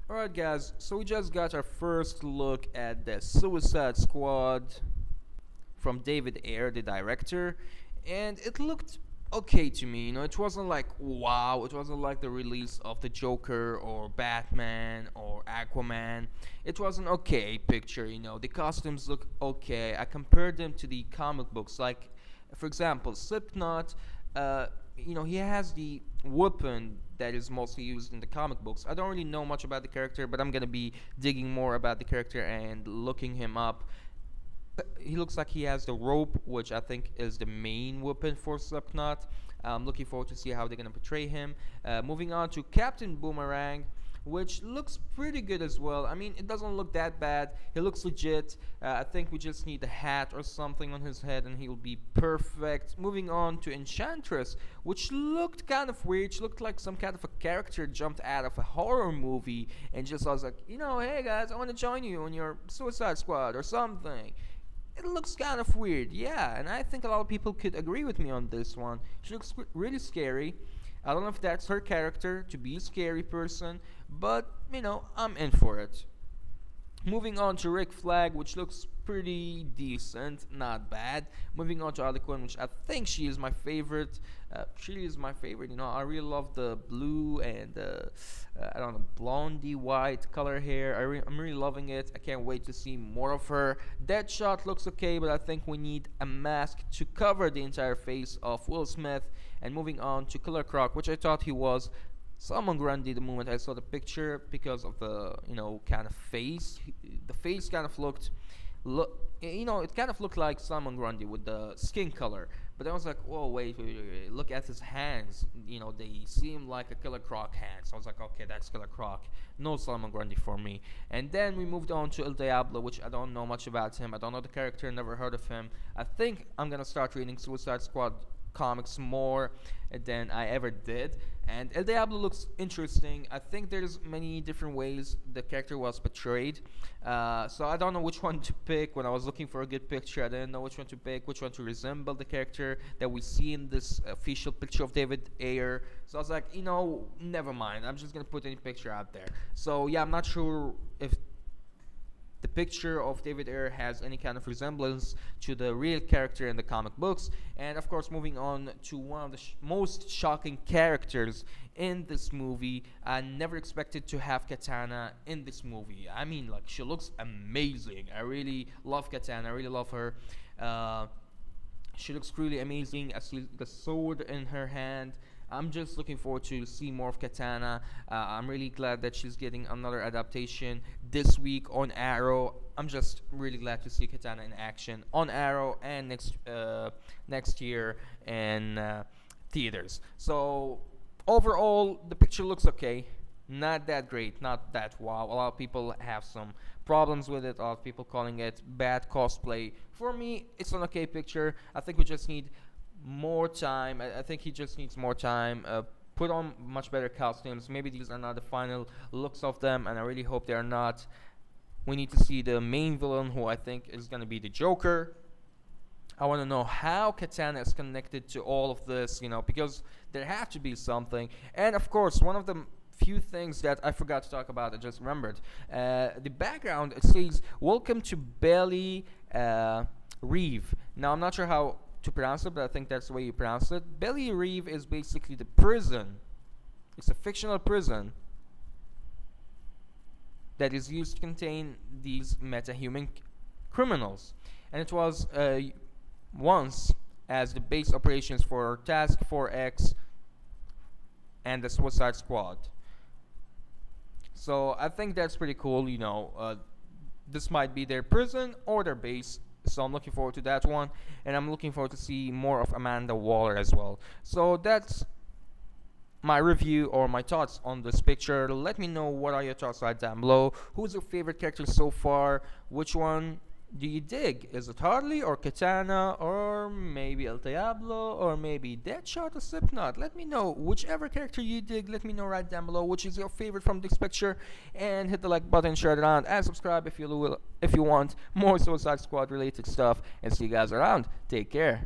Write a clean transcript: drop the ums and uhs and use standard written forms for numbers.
Alright, guys, so we just got our first look at the Suicide Squad from David Ayer, the director, and it looked okay to me. It wasn't like wow, it wasn't like the release of the Joker or Batman or Aquaman. It was an okay picture. The costumes look okay. I compared them to the comic books, like for example, Slipknot. He has the weapon that is mostly used in the comic books. I don't really know much about the character, but I'm gonna be digging more about the character and looking him up. He looks like he has the rope, which I think is the main weapon for Slipknot. I'm looking forward to see how they're gonna portray him. Moving on to Captain Boomerang, which looks pretty good as well. I mean, it doesn't look that bad. He looks legit. I think we just need a hat or something on his head and he'll be perfect. Moving on to Enchantress, which looked kind of weird. She looked like some kind of a character jumped out of a horror movie and just was like, hey guys, I want to join you on your Suicide Squad or something. It looks kind of weird, yeah, and I think a lot of people could agree with me on this one. She looks really scary. I don't know if that's her character to be a scary person, but I'm in for it. Moving on to Rick Flag, which looks pretty decent, not bad. Moving on to Harley Quinn, which I think she is my favorite. She is my favorite. I really love the blue and I don't know, blondie white color hair. I'm really loving it. I can't wait to see more of her. Deadshot looks okay, but I think we need a mask to cover the entire face of Will Smith. And moving on to Killer Croc, which I thought he was Salman Grundy the moment I saw the picture because of the kind of face. The face kind of it kind of looked like Salman Grundy with the skin color. But I was like, whoa, wait, look at his hands. They seem like a Killer Croc hand. So I was like, okay, that's Killer Croc. No Salman Grundy for me. And then we moved on to El Diablo, which I don't know much about him. I don't know the character, never heard of him. I think I'm gonna start reading Suicide Squad comics more than I ever did, and El Diablo looks interesting. I think there's many different ways the character was portrayed, so I don't know which one to pick. When I was looking for a good picture, I didn't know which one to pick, which one to resemble the character that we see in this official picture of David Ayer. So I was like, never mind, I'm just gonna put any picture out there. So yeah, I'm not sure if the picture of David Ayer has any kind of resemblance to the real character in the comic books. And of course, moving on to one of the most shocking characters in this movie. I never expected to have Katana in this movie. I mean, like, she looks amazing. I really love Katana. I really love her. She looks really amazing. I see the sword in her hand. I'm just looking forward to see more of Katana. I'm really glad that she's getting another adaptation this week on Arrow. I'm just really glad to see Katana in action on Arrow and next year in theaters. So overall, the picture looks okay. Not that great, not that wow. A lot of people have some problems with it. A lot of people calling it bad cosplay. For me, it's an okay picture. I think we just need more time. I think he just needs more time. Put on much better costumes. Maybe these are not the final looks of them, and I really hope they are not. We need to see the main villain, who I think is going to be the Joker. I want to know how Katana is connected to all of this, because there have to be something. And of course, one of the few things that I forgot to talk about, I just remembered. The background, it says, "Welcome to Belly Reeve." Now, I'm not sure how to pronounce it, but I think that's the way you pronounce it. Belly Reeve is basically the prison. It's a fictional prison that is used to contain these metahuman criminals, and it was once as the base operations for Task Force X and the Suicide Squad. So I think that's pretty cool. This might be their prison or their base. So I'm looking forward to that one, and I'm looking forward to see more of Amanda Waller as well. So that's my review or my thoughts on this picture. Let me know what are your thoughts right down below. Who's your favorite character so far? Which one do you dig? Is it Harley or Katana or maybe El Diablo or maybe Deadshot or Slipknot? Let me know. Whichever character you dig, let me know right down below which is your favorite from this picture, and hit the like button, share it around, and subscribe if you want more Suicide Squad related stuff. And see you guys around. Take care.